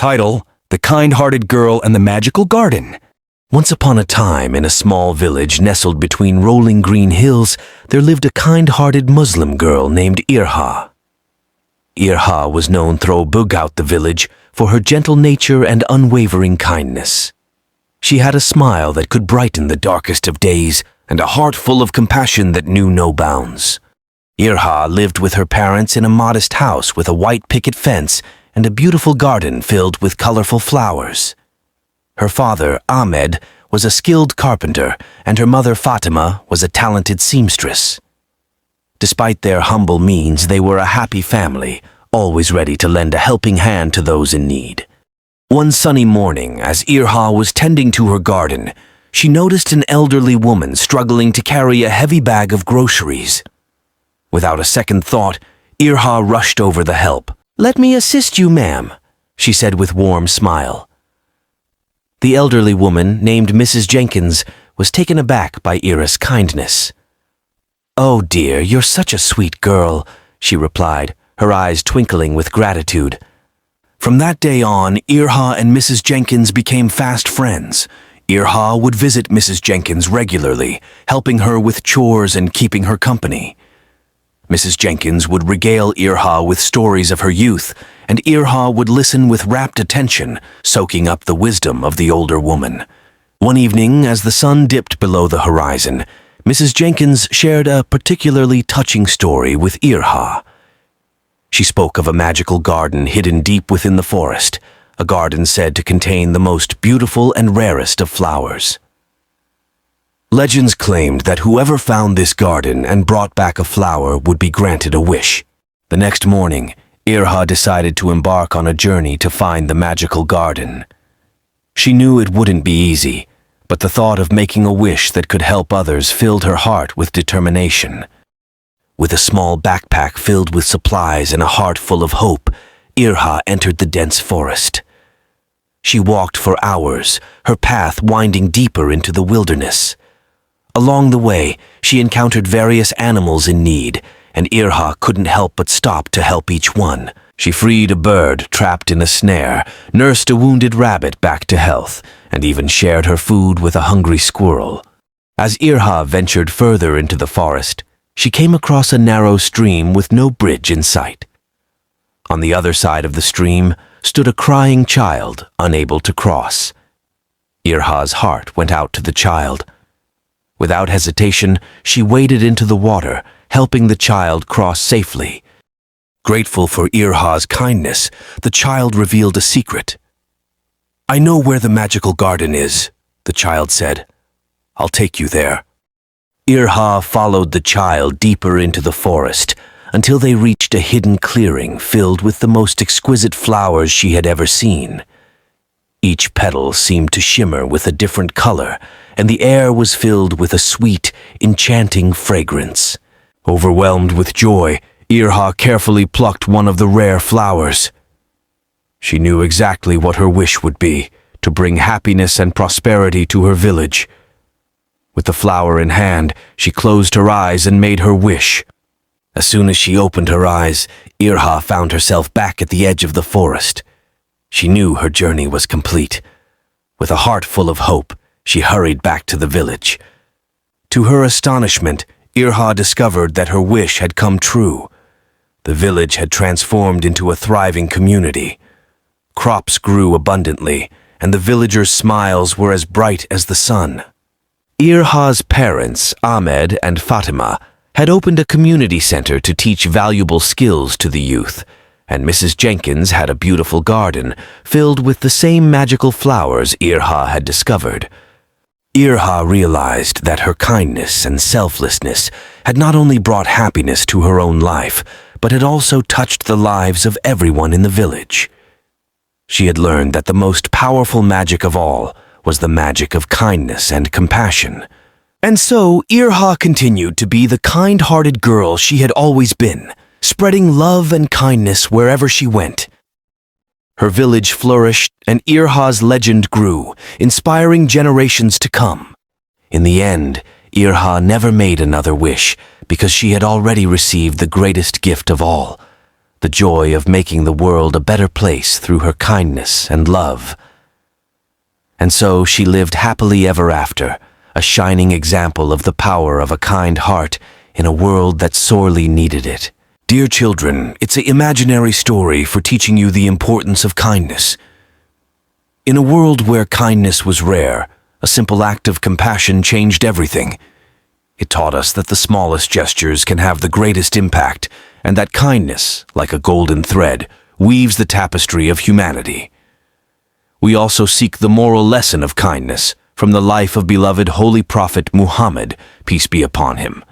Title: The Kind-Hearted Girl and the Magical Garden. Once upon a time, in a small village nestled between rolling green hills, there lived a kind-hearted Muslim girl named Irha. Irha was known throughout the village for her gentle nature and unwavering kindness. She had a smile that could brighten the darkest of days and a heart full of compassion that knew no bounds. Irha lived with her parents in a modest house with a white picket fence and a beautiful garden filled with colorful flowers. Her father, Ahmed, was a skilled carpenter, and her mother, Fatima, was a talented seamstress. Despite their humble means, they were a happy family, always ready to lend a helping hand to those in need. One sunny morning, as Irha was tending to her garden, she noticed an elderly woman struggling to carry a heavy bag of groceries. Without a second thought, Irha rushed over to help. "Let me assist you, ma'am," she said with warm smile. The elderly woman, named Mrs. Jenkins, was taken aback by Irha's kindness. "Oh dear, you're such a sweet girl," she replied, her eyes twinkling with gratitude. From that day on, Irha and Mrs. Jenkins became fast friends. Irha would visit Mrs. Jenkins regularly, helping her with chores and keeping her company. Mrs. Jenkins would regale Irha with stories of her youth, and Irha would listen with rapt attention, soaking up the wisdom of the older woman. One evening, as the sun dipped below the horizon, Mrs. Jenkins shared a particularly touching story with Irha. She spoke of a magical garden hidden deep within the forest, a garden said to contain the most beautiful and rarest of flowers. Legends claimed that whoever found this garden and brought back a flower would be granted a wish. The next morning, Irha decided to embark on a journey to find the magical garden. She knew it wouldn't be easy, but the thought of making a wish that could help others filled her heart with determination. With a small backpack filled with supplies and a heart full of hope, Irha entered the dense forest. She walked for hours, her path winding deeper into the wilderness. Along the way, she encountered various animals in need, and Irha couldn't help but stop to help each one. She freed a bird trapped in a snare, nursed a wounded rabbit back to health, and even shared her food with a hungry squirrel. As Irha ventured further into the forest, she came across a narrow stream with no bridge in sight. On the other side of the stream stood a crying child, unable to cross. Irha's heart went out to the child. Without hesitation, she waded into the water, helping the child cross safely. Grateful for Irha's kindness, the child revealed a secret. "I know where the magical garden is," the child said. "I'll take you there." Irha followed the child deeper into the forest until they reached a hidden clearing filled with the most exquisite flowers she had ever seen. Each petal seemed to shimmer with a different color, and the air was filled with a sweet, enchanting fragrance. Overwhelmed with joy, Irha carefully plucked one of the rare flowers. She knew exactly what her wish would be, to bring happiness and prosperity to her village. With the flower in hand, she closed her eyes and made her wish. As soon as she opened her eyes, Irha found herself back at the edge of the forest. She knew her journey was complete. With a heart full of hope, she hurried back to the village. To her astonishment, Irha discovered that her wish had come true. The village had transformed into a thriving community. Crops grew abundantly, and the villagers' smiles were as bright as the sun. Irha's parents, Ahmed and Fatima, had opened a community center to teach valuable skills to the youth, and Mrs. Jenkins had a beautiful garden filled with the same magical flowers Irha had discovered. Irha realized that her kindness and selflessness had not only brought happiness to her own life, but had also touched the lives of everyone in the village. She had learned that the most powerful magic of all was the magic of kindness and compassion. And so, Irha continued to be the kind-hearted girl she had always been, spreading love and kindness wherever she went. Her village flourished, and Irha's legend grew, inspiring generations to come. In the end, Irha never made another wish, because she had already received the greatest gift of all, the joy of making the world a better place through her kindness and love. And so she lived happily ever after, a shining example of the power of a kind heart in a world that sorely needed it. Dear children, it's an imaginary story for teaching you the importance of kindness. In a world where kindness was rare, a simple act of compassion changed everything. It taught us that the smallest gestures can have the greatest impact, and that kindness, like a golden thread, weaves the tapestry of humanity. We also seek the moral lesson of kindness from the life of beloved Holy Prophet Muhammad, peace be upon him.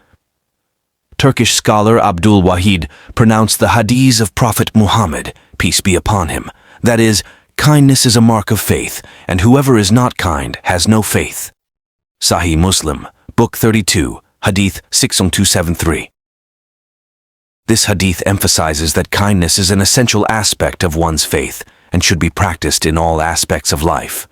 Turkish scholar Abdul Wahid pronounced the hadith of Prophet Muhammad, peace be upon him, that is, kindness is a mark of faith, and whoever is not kind has no faith. Sahih Muslim, Book 32, Hadith 61273. This hadith emphasizes that kindness is an essential aspect of one's faith and should be practiced in all aspects of life.